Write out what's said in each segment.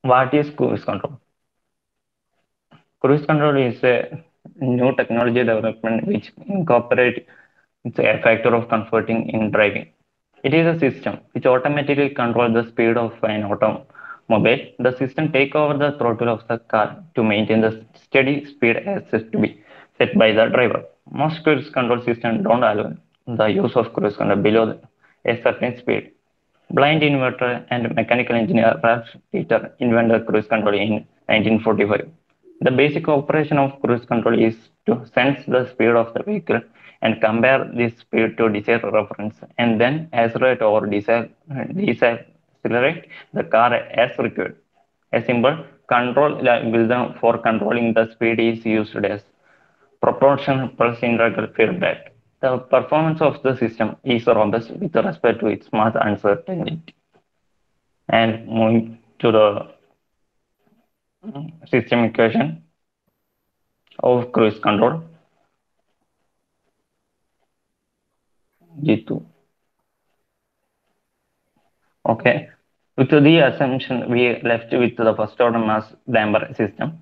What is cruise control? Cruise control is a new technology development which incorporates a factor of comforting in driving. It is a system which automatically controls the speed of an automobile. The system takes over the throttle of the car to maintain the steady speed as set to be set by the driver. Most cruise control systems don't allow the use of cruise control below a certain speed. Blind inventor and mechanical engineer Ralph Peter invented cruise control in 1945. The basic operation of cruise control is to sense the speed of the vehicle and compare this speed to desired reference and then accelerate or decelerate the car as required. A simple control algorithm for controlling the speed is used as proportional pulse integral feedback. The performance of the system is robust with respect to its mass uncertainty. And moving to the system equation of cruise control, G2. Okay. With the assumption we left with the first order mass damper system,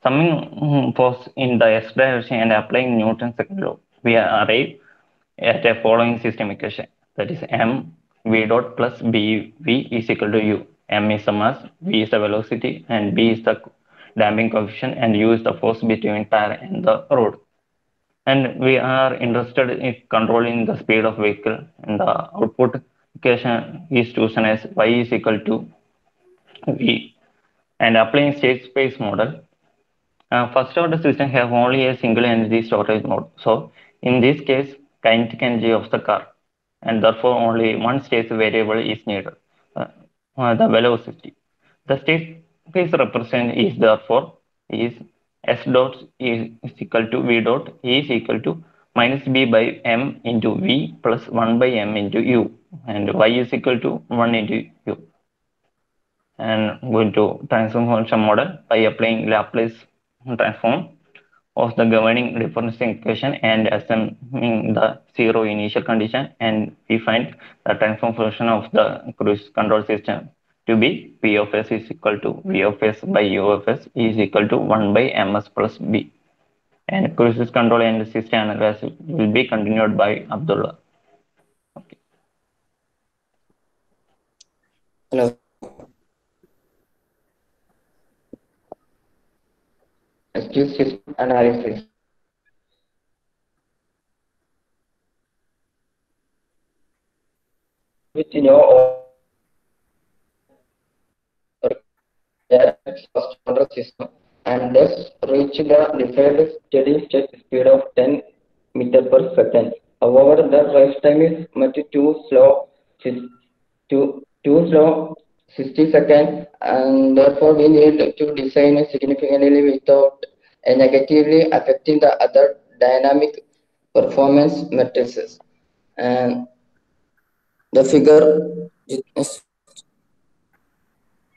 summing force in the x direction and applying Newton's second law, we arrive at a following system equation. That is m v dot plus b v is equal to u. M is the mass, v is the velocity, and b is the damping coefficient, and u is the force between tire and the road. And we are interested in controlling the speed of vehicle, and the output equation is chosen as y is equal to v. And applying state space model, first order system have only a single entity storage mode. So in this case, kinetic energy of the car, and therefore only one state variable is needed, the velocity. The state space represent is therefore is s dot is equal to v dot is equal to minus b by m into v plus 1 by m into u, and y is equal to 1 into u. And going to transform function model by applying Laplace transform of the governing differential equation and assuming the zero initial condition, and we find the transform function of the cruise control system to be v of s is equal to v of s by u of s is equal to 1 by ms plus b. And cruise control and system analysis will be continued by Abdullah. Okay. Hello. Excuse system analysis. With no first order system and thus reach the desired steady state speed of 10 meter per second. However, the rise time is much too slow 60 seconds, and therefore we need to design significantly without negatively affecting the other dynamic performance matrices. And the figure,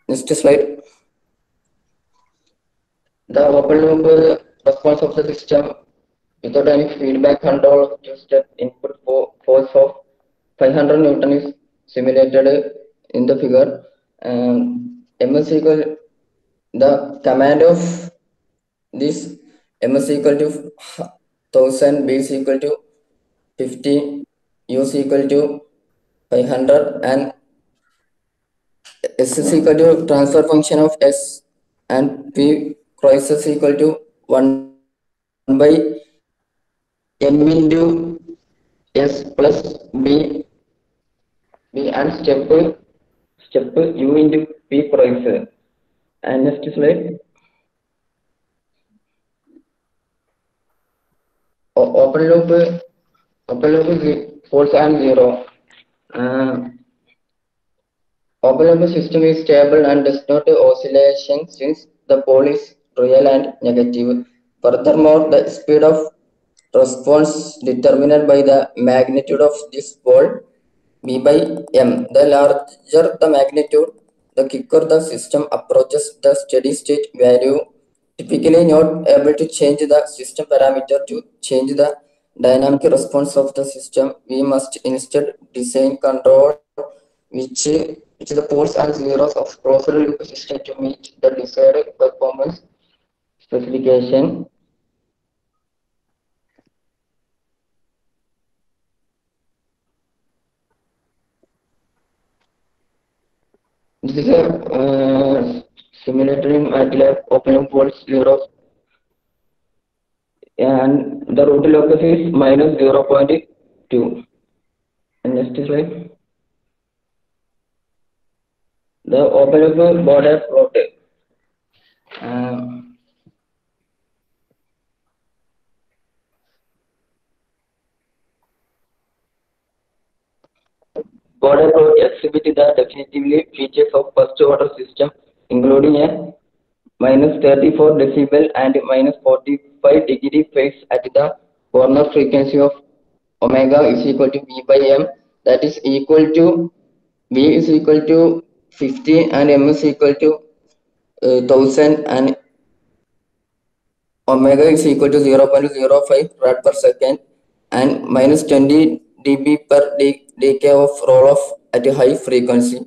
next slide. The open loop response of the system without any feedback control, just input force of 500 Newton is simulated in the figure. M is equal, the command of this M is equal to 1000, B is equal to 50, U is equal to 500, and S is equal to transfer function of S, and P cross is equal to 1 by M into S plus B, and step U into P cross. And next slide. Open loop is false and zero. Open loop system is stable and does not oscillation since the pole is real and negative. Furthermore, the speed of response determined by the magnitude of this pole V by M. The larger the magnitude, the quicker the system approaches the steady state value. Typically not able to change the system parameter to change the dynamic response of the system. We must instead design control which which is the poles and zeros of closed loop system to meet the desired performance specification. This is a simulator in MATLAB open poles zeros, and the root locus is minus 0.2. And next slide. The open loop border plot. Um, Border plot exhibit the definitively features of first order system, including a minus 34 decibel and minus 45-degree phase at the corner frequency of omega is equal to V by M, that is equal to V is equal to 50 and M is equal to 1000, and omega is equal to 0.05 rad per second, and minus 20 dB per decay of roll off at a high frequency.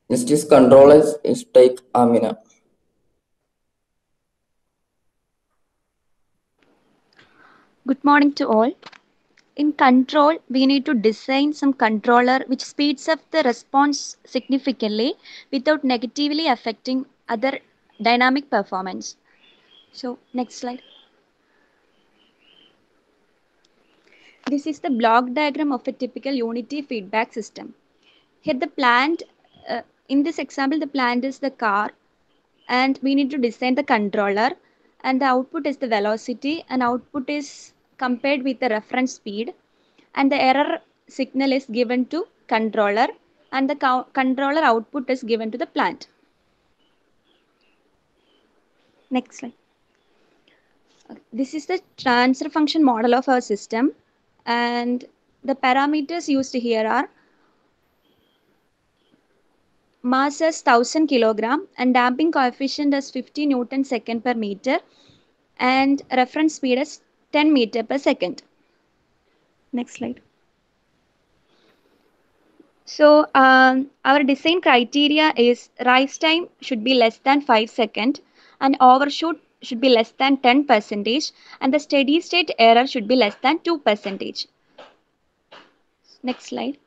Next is controllers is type Amina. Good morning to all. In control, we need to design some controller which speeds up the response significantly without negatively affecting other dynamic performance. So, next slide. This is the block diagram of a typical unity feedback system. Here the plant, in this example, the plant is the car, and we need to design the controller, and the output is the velocity, and output is compared with the reference speed, and the error signal is given to controller, and the controller output is given to the plant. Next slide. This is the transfer function model of our system, and the parameters used here are mass as 1000 kilogram and damping coefficient as 50 Newton second per meter, and reference speed as 10 meter per second. Next slide. So our design criteria is rise time should be less than 5 seconds, and overshoot should be less than 10%, and the steady state error should be less than 2%. Next slide.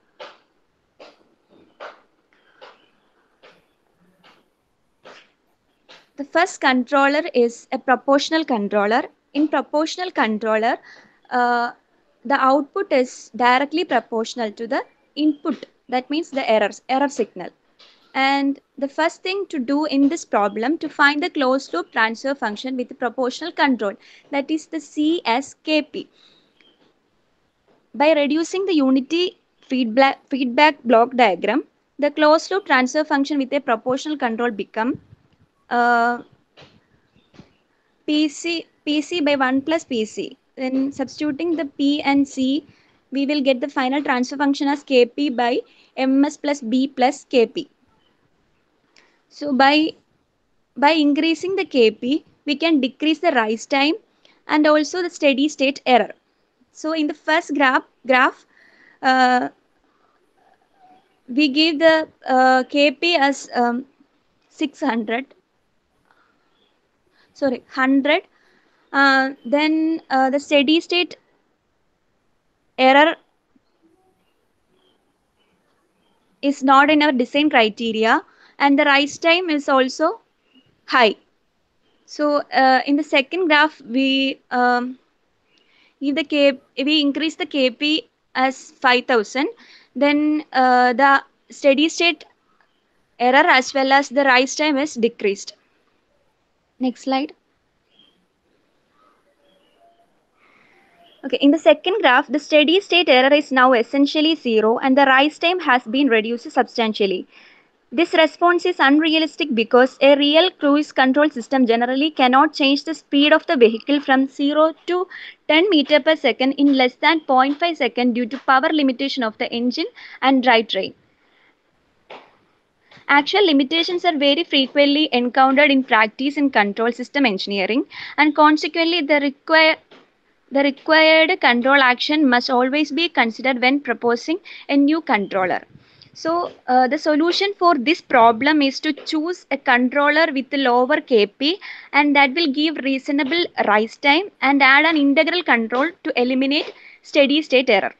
The first controller is a proportional controller. In proportional controller, the output is directly proportional to the input. That means the error signal. And the first thing to do in this problem to find the closed loop transfer function with the proportional control, that is the CSKP. By reducing the unity feedback block diagram, the closed loop transfer function with a proportional control become PC by 1 plus PC. Then substituting the P and C, we will get the final transfer function as Kp by Ms plus B plus Kp. So by increasing the Kp, we can decrease the rise time and also the steady state error. So in the first graph, we give the Kp as 600. Sorry, 100. Then the steady state error is not in our design criteria, and the rise time is also high. So in the second graph, we increase the Kp as 5000, then the steady state error as well as the rise time is decreased. Next slide. Okay, in the second graph, the steady state error is now essentially zero and the rise time has been reduced substantially. This response is unrealistic because a real cruise control system generally cannot change the speed of the vehicle from 0 to 10 meter per second in less than 0.5 seconds due to power limitation of the engine and drivetrain. Actual limitations are very frequently encountered in practice in control system engineering, and consequently the required control action must always be considered when proposing a new controller. So the solution for this problem is to choose a controller with lower Kp, and that will give reasonable rise time, and add an integral control to eliminate steady state error.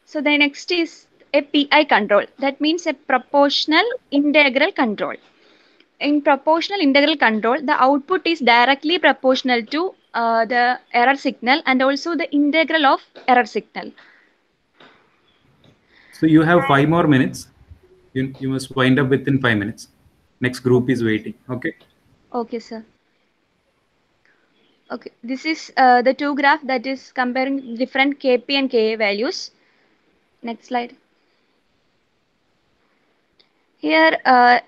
So the next is a PI control. That means a proportional integral control. In proportional integral control, the output is directly proportional to the error signal and also the integral of error signal. So you have 5 more minutes. You must wind up within 5 minutes. Next group is waiting. Okay. Okay, sir. Okay, this is the two graph that is comparing different Kp and Ka values. Next slide. Here,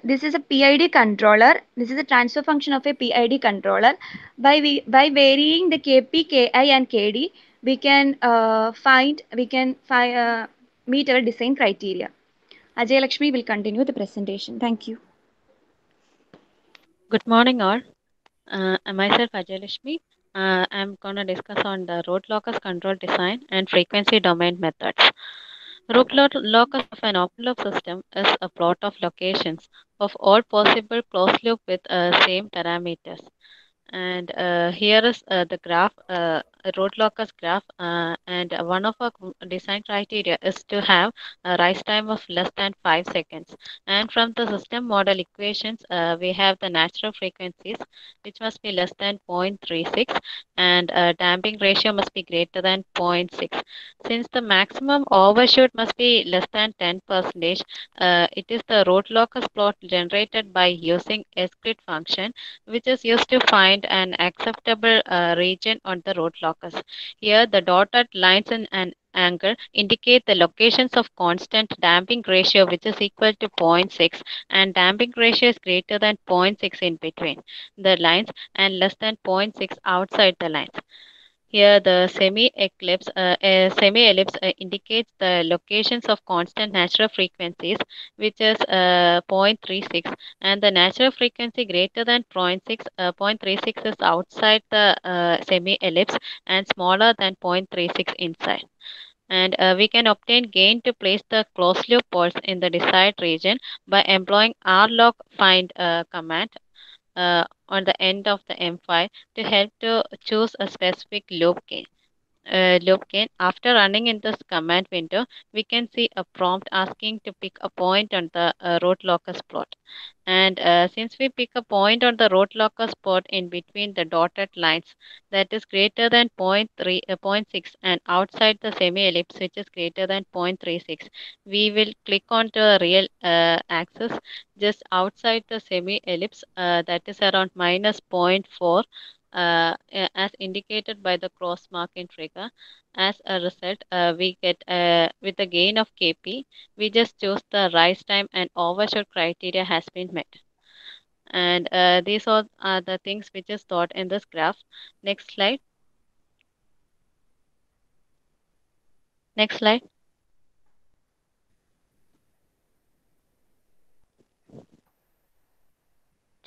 this is a PID controller. This is a transfer function of a PID controller. By varying the Kp, Ki, and Kd, we can meet our design criteria. Ajay Lakshmi will continue the presentation. Thank you. Good morning, all. Myself Ajay Lakshmi. I'm gonna discuss on the root locus control design and frequency domain methods. Locus of an open loop system is a plot of locations of all possible closed loop with same parameters. And here is the graph, a root locus graph, and one of our design criteria is to have a rise time of less than 5 seconds. And from the system model equations, we have the natural frequencies, which must be less than 0.36, and damping ratio must be greater than 0.6. Since the maximum overshoot must be less than 10%, it is the root locus plot generated by using split function, which is used to find an acceptable region on the root locus. Here, the dotted lines in an angle indicate the locations of constant damping ratio, which is equal to 0.6, and damping ratio is greater than 0.6 in between the lines and less than 0.6 outside the lines. Here, the semi-ellipse indicates the locations of constant natural frequencies, which is 0.36, and the natural frequency greater than 0.36 is outside the semi-ellipse and smaller than 0.36 inside. And we can obtain gain to place the closed loop poles in the desired region by employing rlog find command on the end of the M file to help to choose a specific loop gain. After running in this command window, we can see a prompt asking to pick a point on the root locus plot. And since we pick a point on the root locus plot in between the dotted lines that is greater than 0.6 and outside the semi-ellipse which is greater than 0.36, we will click on the real axis just outside the semi-ellipse that is around minus 0.4 as indicated by the cross mark in figure. As a result, we get with a gain of Kp, we just choose the rise time and overshoot criteria has been met. And these are the things which is taught in this graph. Next slide. Next slide.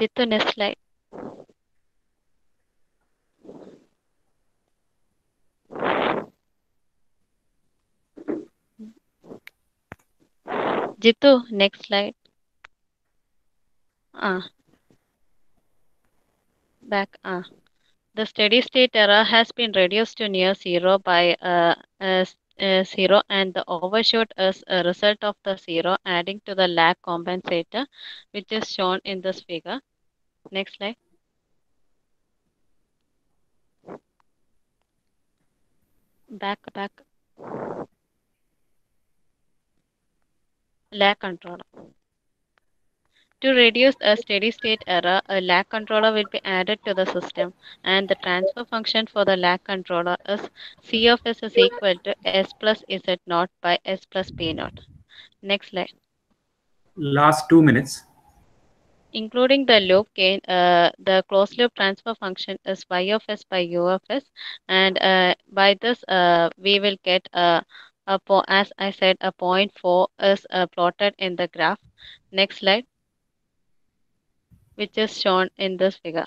Jitu, next slide. Jitu, next slide. Back. The steady state error has been reduced to near zero by zero, and the overshoot is a result of the zero adding to the lag compensator, which is shown in this figure. Next slide. Back. Lag controller. To reduce a steady state error, a lag controller will be added to the system, and the transfer function for the lag controller is C of S is equal to S plus Z naught by S plus P naught. Next slide. Last 2 minutes. Including the loop gain, the closed loop transfer function is Y of S by U of S, and by this we will get as I said, a 0.4 is plotted in the graph. Next slide, which is shown in this figure.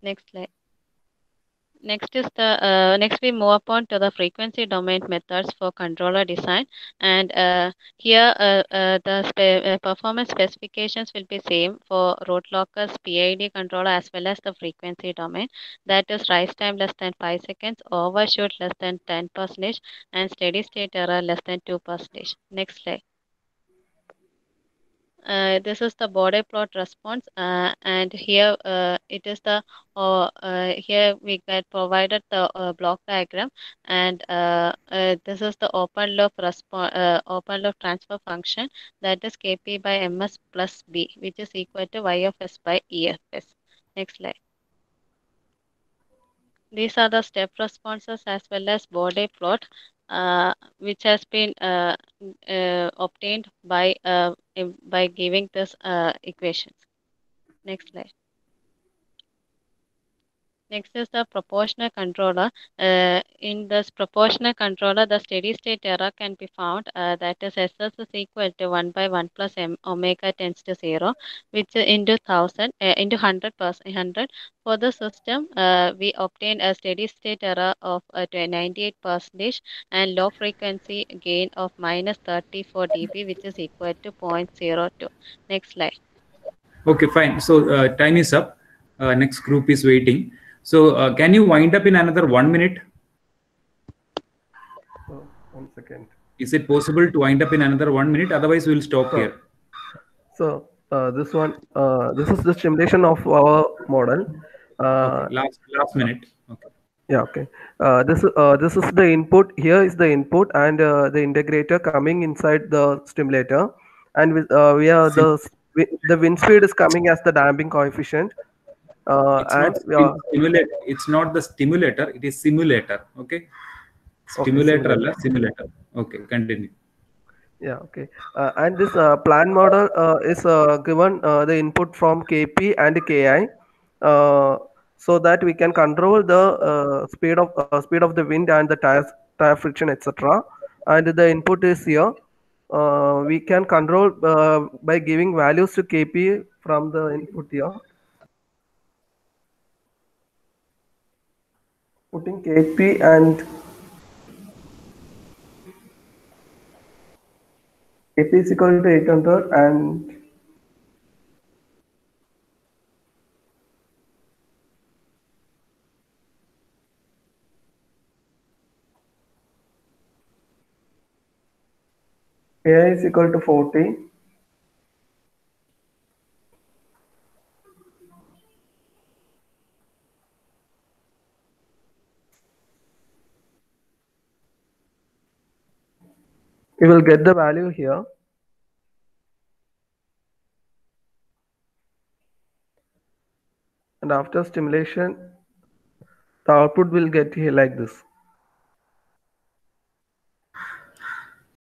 Next slide. Next is the next we move upon to the frequency domain methods for controller design, and here the performance specifications will be same for root lockers, PID controller as well as the frequency domain. That is rise time less than 5 seconds, overshoot less than 10%, and steady state error less than 2%. Next slide. This is the border plot response, and here it is the here we get provided the block diagram, and this is the open loop open loop transfer function, that is Kp by Ms plus B, which is equal to Y of S by E of S. Next slide. These are the step responses as well as Bode plot, which has been obtained by giving this equations. Next slide. Next is the proportional controller. In this proportional controller, the steady state error can be found, that is SS is equal to 1 by 1 plus m omega tends to 0, which is into 1000 into 100%. For the system, we obtain a steady state error of 98% and low frequency gain of minus 34 dB, which is equal to 0.02. Next slide. Okay, fine. So time is up. Next group is waiting. So can you wind up in another 1 minute? 1 second. Is it possible to wind up in another 1 minute? Otherwise, we'll stop here. So this one, this is the simulation of our model. Okay, last minute. Okay. Yeah. Okay. This is the input. Here is the input and the integrator coming inside the stimulator, and with we are the wind speed is coming as the damping coefficient. It's not the stimulator, it is simulator. Okay, stimulator okay, simulator. Okay, continue. Yeah, okay. And this plan model is given the input from Kp and Ki, so that we can control the speed of the wind and the tire friction, etc. And the input is here. We can control by giving values to Kp from the input here. Putting Kp and Kp is equal to 800 and Ki is equal to 40. We will get the value here. And after stimulation, the output will get here like this.